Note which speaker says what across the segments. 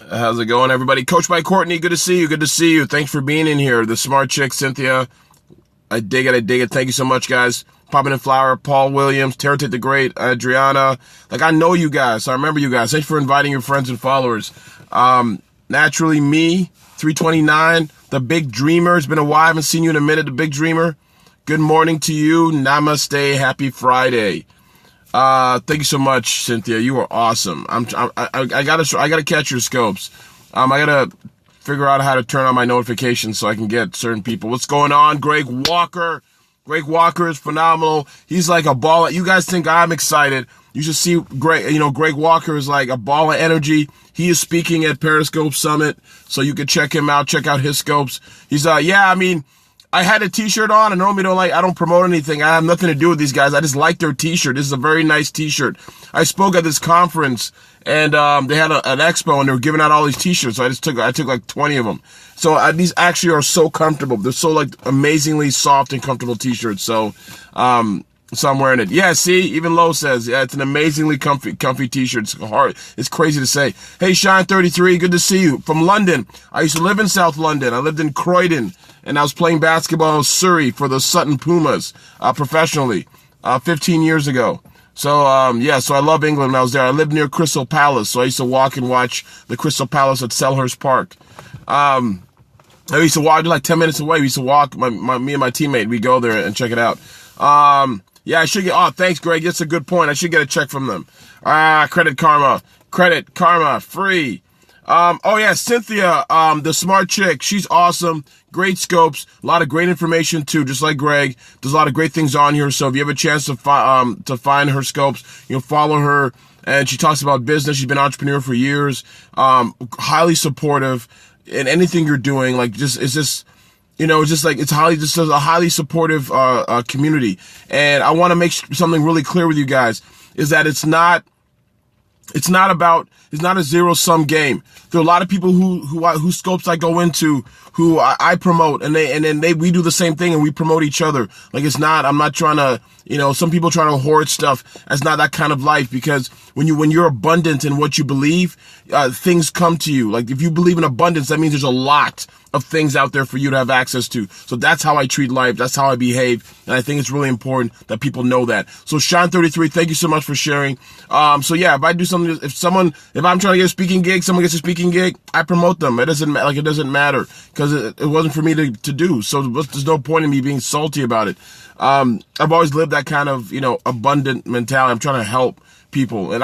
Speaker 1: How's it going, everybody? Coach by Courtney, good to see you. Good to see you. Thanks for being in here. The smart chick, Cynthia. I dig it. I dig it. Thank you so much, guys. Popping in Flower, Paul Williams, Terra Tate the Great, Adriana. Like, I know you guys. I remember you guys. Thanks for inviting your friends and followers. Naturally, me, 329, the Big Dreamer. It's been a while. I haven't seen you in a minute, the Big Dreamer. Good morning to you. Namaste. Happy Friday. Thank you so much, Cynthia. You are awesome. I gotta catch your scopes. I gotta figure out how to turn on my notifications so I can get certain people. What's going on? Greg Walker. Greg Walker is phenomenal. He's like a ball. You guys think I'm excited. You should see Greg Walker is like a ball of energy. He is speaking at Periscope Summit, so you can check him out. Check out his scopes. He's, I had a t-shirt on. I normally I don't promote anything. I have nothing to do with these guys. I just like their t-shirt. This is a very nice t-shirt. I spoke at this conference and, they had an expo and they were giving out all these t-shirts. So I took like 20 of them. So these actually are so comfortable. They're so like amazingly soft and comfortable t-shirts. So I'm wearing it. Yeah, see, even Lo says, yeah, it's an amazingly comfy t-shirt. It's hard. It's crazy to say. Hey, Shine33, good to see you. From London. I used to live in South London. I lived in Croydon, and I was playing basketball in Surrey for the Sutton Pumas, professionally, 15 years ago. So, so I love England when I was there. I lived near Crystal Palace, so I used to walk and watch the Crystal Palace at Selhurst Park. I used to walk like 10 minutes away. We used to walk, me and my teammate, we go there and check it out. Yeah, I should get, thanks, Greg. That's a good point. I should get a check from them. Credit Karma, free. Cynthia, the smart chick, she's awesome. Great scopes, a lot of great information too, just like Greg. There's a lot of great things on here. So if you have a chance to find her scopes, follow her. And she talks about business. She's been an entrepreneur for years. Highly supportive in anything you're doing. Like, it's a highly supportive, community. And I want to make something really clear with you guys is that it's not a zero-sum game. There are a lot of people whose scopes I go into, who I promote, and we do the same thing and we promote each other. Like, I'm not trying to, some people trying to hoard stuff. That's not that kind of life, because when you're abundant in what you believe, things come to you. Like, if you believe in abundance, that means there's a lot of things out there for you to have access to. So that's how I treat life. That's how I behave. And I think it's really important that people know that. So Shine33, thank you so much for sharing. If I do something, if I'm trying to get a speaking gig, someone gets a speaking gig, I promote them. It doesn't matter, because it wasn't for me to do. So there's no point in me being salty about it. I've always lived that kind of, abundant mentality. I'm trying to help people. And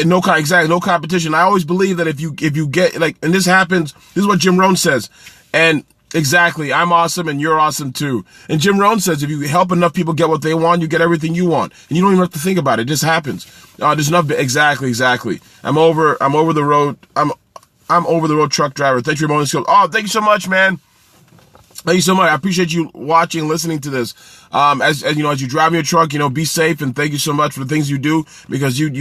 Speaker 1: no competition. I always believe that if you get, and this happens, this is what Jim Rohn says. And exactly, I'm awesome and you're awesome too. And Jim Rohn says, if you help enough people get what they want, you get everything you want. And you don't even have to think about it. It just happens. There's enough, exactly. I'm over the road. I'm over the road truck driver. Thanks for your morning skills. Oh, thank you so much, man. Thank you so much. I appreciate you watching, listening to this. As you drive your truck, be safe, and thank you so much for the things you do, because the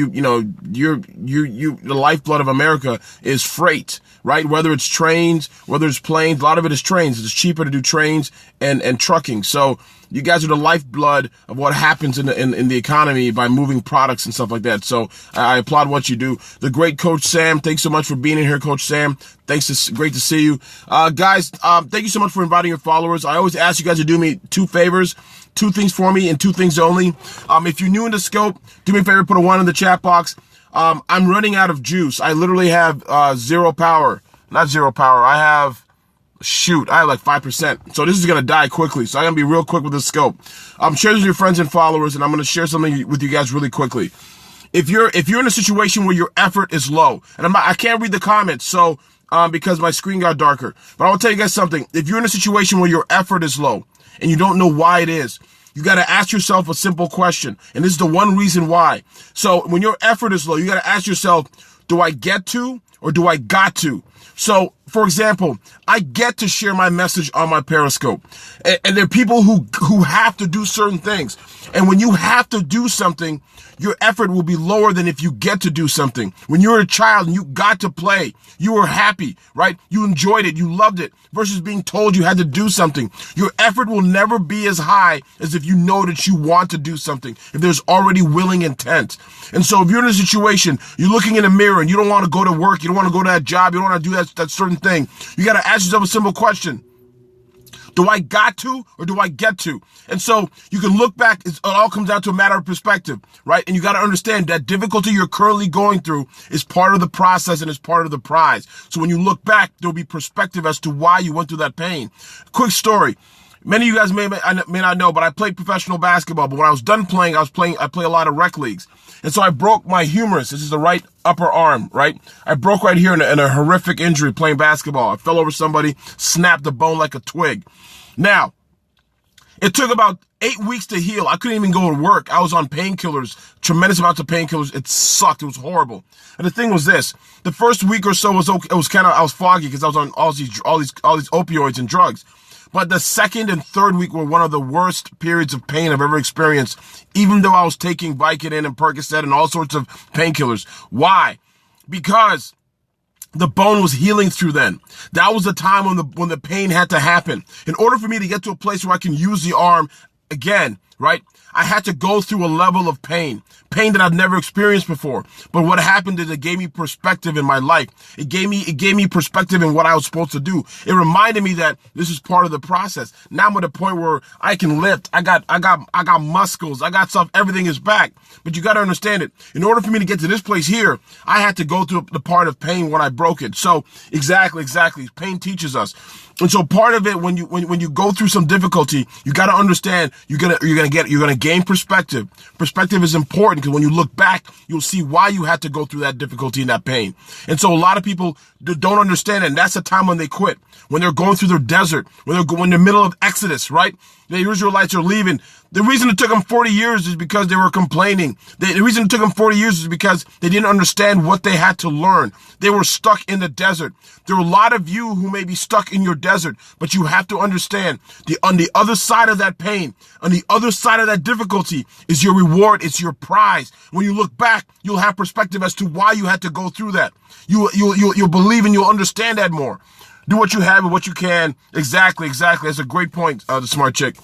Speaker 1: lifeblood of America is freight, right? Whether it's trains, whether it's planes, a lot of it is trains. It's cheaper to do trains and trucking. So you guys are the lifeblood of what happens in the economy by moving products and stuff like that. So I applaud what you do. The great Coach Sam, thanks so much for being in here, Coach Sam. Thanks, great to see you. Guys, thank you so much for inviting your followers. I always ask you guys to do me 2 favors. 2 things for me and 2 things only. If you're new in the scope, do me a favor, put a 1 in the chat box. I'm running out of juice. I literally have zero power. Not zero power. I have like 5%. So this is going to die quickly. So I'm going to be real quick with the scope. Share this with your friends and followers, and I'm going to share something with you guys really quickly. If you're in a situation where your effort is low, and I can't read the comments, so because my screen got darker. But I will tell you guys something. If you're in a situation where your effort is low and you don't know why it is, you got to ask yourself a simple question. And this is the one reason why. So when your effort is low, you got to ask yourself, do I get to or do I got to? So, for example, I get to share my message on my Periscope. And there are people who have to do certain things. And when you have to do something, your effort will be lower than if you get to do something. When you're a child and you got to play, you were happy, right? You enjoyed it, you loved it, versus being told you had to do something. Your effort will never be as high as if you know that you want to do something, if there's already willing intent. And so if you're in a situation, you're looking in a mirror and you don't want to go to work, you don't want to go to that job, you don't want to do that certain thing, you got to ask yourself a simple question. Do I got to or do I get to? And so you can look back. It all comes down to a matter of perspective, right? And you got to understand that difficulty you're currently going through is part of the process and is part of the prize. So when you look back, there'll be perspective as to why you went through that pain. Quick story. Many of you guys may not know, but I played professional basketball. But when I was done playing, I play a lot of rec leagues. And so I broke my humerus. This is the right upper arm, right? I broke right here in a horrific injury playing basketball. I fell over somebody, snapped the bone like a twig. Now, it took about 8 weeks to heal. I couldn't even go to work. I was on painkillers, tremendous amounts of painkillers. It sucked. It was horrible. And the thing was this: the first week or so was okay. I was foggy because I was on all these opioids and drugs. But the second and third week were one of the worst periods of pain I've ever experienced, even though I was taking Vicodin and Percocet and all sorts of painkillers. Why? Because the bone was healing through then. That was the time when the pain had to happen. In order for me to get to a place where I can use the arm again, right, I had to go through a level of pain that I've never experienced before. But what happened is it gave me perspective in my life. It gave me perspective in what I was supposed to do. It reminded me that this is part of the process. Now I'm at a point where I can lift. I got muscles. I got stuff. Everything is back. But you got to understand it. In order for me to get to this place here, I had to go through the part of pain when I broke it. So exactly. Pain teaches us. And so part of it, when you go through some difficulty, you got to understand you're gonna gain perspective. Perspective is important because when you look back, you'll see why you had to go through that difficulty and that pain. And so a lot of people don't understand it. And that's the time when they quit, when they're going through their desert, when they're in the middle of Exodus, right? The Israelites are leaving. The reason it took them 40 years is because they were complaining. The reason it took them 40 years is because they didn't understand what they had to learn. They were stuck in the desert. There are a lot of you who may be stuck in your desert, but you have to understand on the other side of that pain, on the other side of that difficulty is your reward. It's your prize. When you look back, you'll have perspective as to why you had to go through that. You'll believe and you'll understand that more. Do what you have and what you can. Exactly. That's a great point, the smart chick.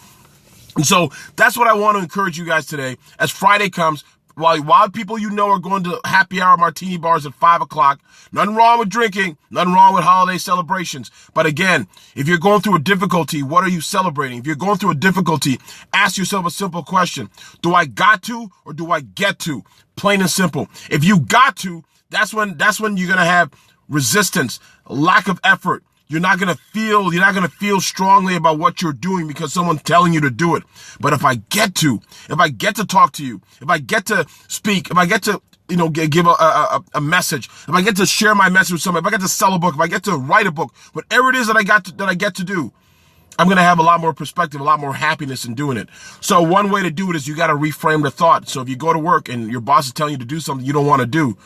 Speaker 1: And so that's what I want to encourage you guys today. As Friday comes, while people you know are going to happy hour martini bars at 5 o'clock, nothing wrong with drinking, nothing wrong with holiday celebrations. But again, if you're going through a difficulty, what are you celebrating? If you're going through a difficulty, ask yourself a simple question. Do I got to or do I get to? Plain and simple. If you got to, that's when you're going to have resistance, lack of effort. You're not going to feel strongly about what you're doing because someone's telling you to do it. But if I get to talk to you, if I get to speak, if I get to, give a message, if I get to share my message with somebody, if I get to sell a book, if I get to write a book, whatever it is that I get to do, I'm going to have a lot more perspective, a lot more happiness in doing it. So one way to do it is you got to reframe the thought. So if you go to work and your boss is telling you to do something you don't want to do,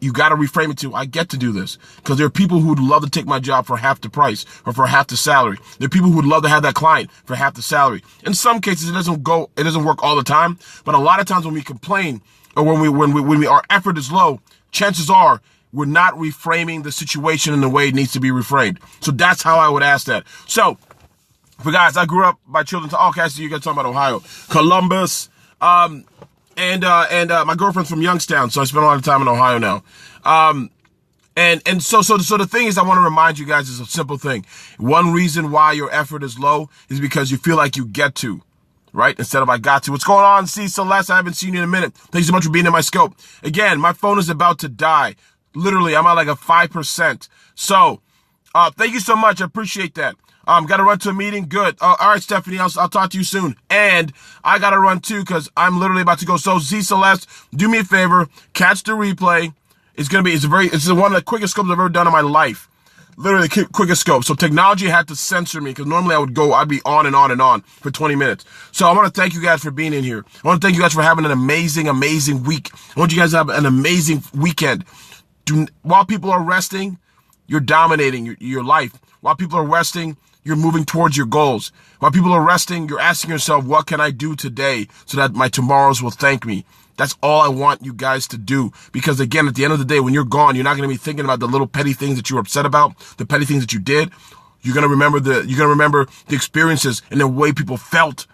Speaker 1: you got to reframe it to, I get to do this. Because there are people who would love to take my job for half the price or for half the salary. There are people who would love to have that client for half the salary. In some cases, it doesn't work all the time. But a lot of times when we complain or when our effort is low, chances are we're not reframing the situation in the way it needs to be reframed. So that's how I would ask that. So for guys, I grew up by children. Okay, so you guys talking about Ohio, Columbus, and my girlfriend's from Youngstown, so I spend a lot of time in Ohio now. And so the thing is, I want to remind you guys is a simple thing. One reason why your effort is low is because you feel like you get to, right? Instead of I got to. What's going on, C. Celeste? I haven't seen you in a minute. Thank you so much for being in my scope. Again, my phone is about to die. Literally, I'm at like a 5%. So, thank you so much. I appreciate that. Got to run to a meeting. Good. All right, Stephanie, I'll talk to you soon. And I got to run too because I'm literally about to go. So Z Celeste, do me a favor, catch the replay. It's one of the quickest scopes I've ever done in my life. Literally quickest scope. So technology had to censor me because normally I'd be on and on and on for 20 minutes. So I want to thank you guys for being in here. I want to thank you guys for having an amazing, amazing week. I want you guys to have an amazing weekend. While people are resting, you're dominating your life. While people are resting, you're moving towards your goals. While people are resting, you're asking yourself, what can I do today so that my tomorrows will thank me? That's all I want you guys to do. Because again, at the end of the day, when you're gone, you're not going to be thinking about the little petty things that you were upset about, the petty things that you did. You're going to remember the experiences and the way people felt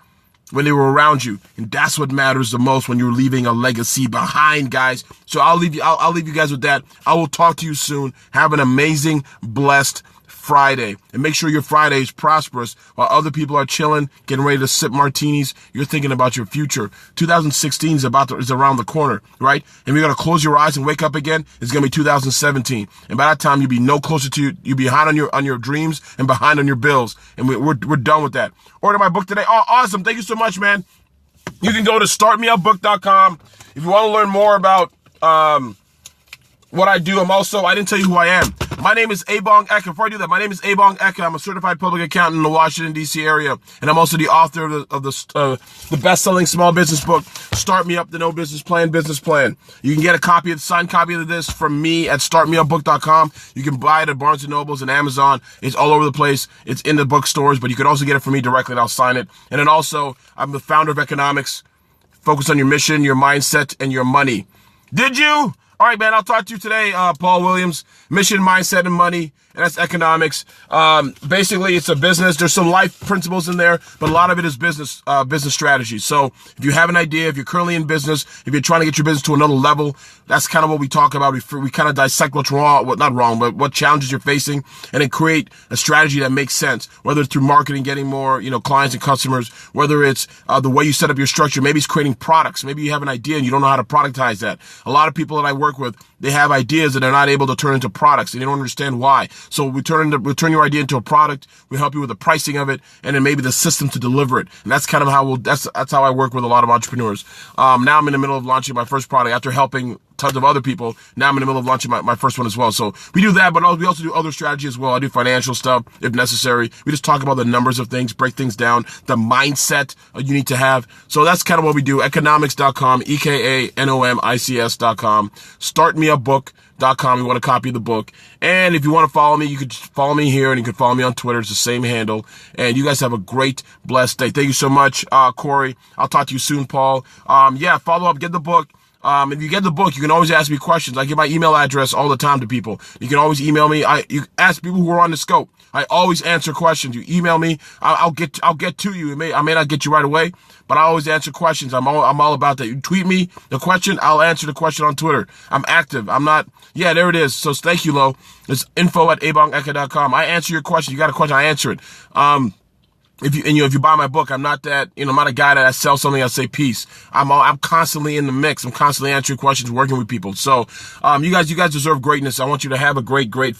Speaker 1: when they were around you. And that's what matters the most when you're leaving a legacy behind, guys. So I'll leave you guys with that. I will talk to you soon. Have an amazing, blessed Friday. And make sure your Friday is prosperous while other people are chilling, getting ready to sip martinis. You're thinking about your future. 2016 is around the corner, right? And you're going to close your eyes and wake up again. It's going to be 2017. And by that time, you'll be no closer to, you'll be behind on your dreams and behind on your bills. And we're done with that. Order my book today. Oh, awesome. Thank you so much, man. You can go to StartMeUbook.com. If you want to learn more about, what I do, I didn't tell you who I am. My name is Ebongeka. Before I do that, my name is Ebongeka. I'm a certified public accountant in the Washington, D.C. area. And I'm also the author of the best-selling small business book, Start Me Up, the No Business Plan, Business Plan. You can get a signed copy of this from me at StartMeUbook.com. You can buy it at Barnes & Nobles and Amazon. It's all over the place. It's in the bookstores, but you can also get it from me directly and I'll sign it. And then also, I'm the founder of Economics. Focus on your mission, your mindset, and your money. Did you? All right, man, I'll talk to you today, Paul Williams. Mission, mindset, and money. And that's economics. Basically, it's a business. There's some life principles in there, but a lot of it is business strategy. So if you have an idea, if you're currently in business, if you're trying to get your business to another level, that's kind of what we talk about. We kind of dissect what's wrong, not wrong, but what challenges you're facing, and then create a strategy that makes sense, whether it's through marketing, getting more, clients and customers, whether it's the way you set up your structure. Maybe it's creating products. Maybe you have an idea and you don't know how to productize that. A lot of people that I work with, they have ideas that they're not able to turn into products, and they don't understand why. So we turn your idea into a product. We help you with the pricing of it, and then maybe the system to deliver it. And that's kind of how that's how I work with a lot of entrepreneurs. Now I'm in the middle of launching my first product after helping tons of other people. Now I'm in the middle of launching my first one as well. So we do that, but we also do other strategies as well. I do financial stuff if necessary. We just talk about the numbers of things, break things down, the mindset you need to have. So that's kind of what we do. Economics.com, EKANOMICS.com, StartMeUbook.com. You want a copy of the book. And if you want to follow me, you can follow me here, and you can follow me on Twitter. It's the same handle. And you guys have a great, blessed day. Thank you so much, Corey. I'll talk to you soon, Paul. Follow up, get the book. If you get the book, you can always ask me questions. I give my email address all the time to people. You can always email me. You ask people who are on the scope. I always answer questions. You email me, I'll get to you. I may not get you right away, but I always answer questions. I'm all about that. You tweet me the question, I'll answer the question on Twitter. I'm active. I'm not. Yeah, there it is. So thank you, Lo. It's info@ebongeka.com. I answer your question. You got a question, I answer it. If you buy my book, I'm not that, I'm not a guy that I sell something, I say peace. I'm constantly in the mix. I'm constantly answering questions, working with people. So, you guys deserve greatness. I want you to have a great Friday.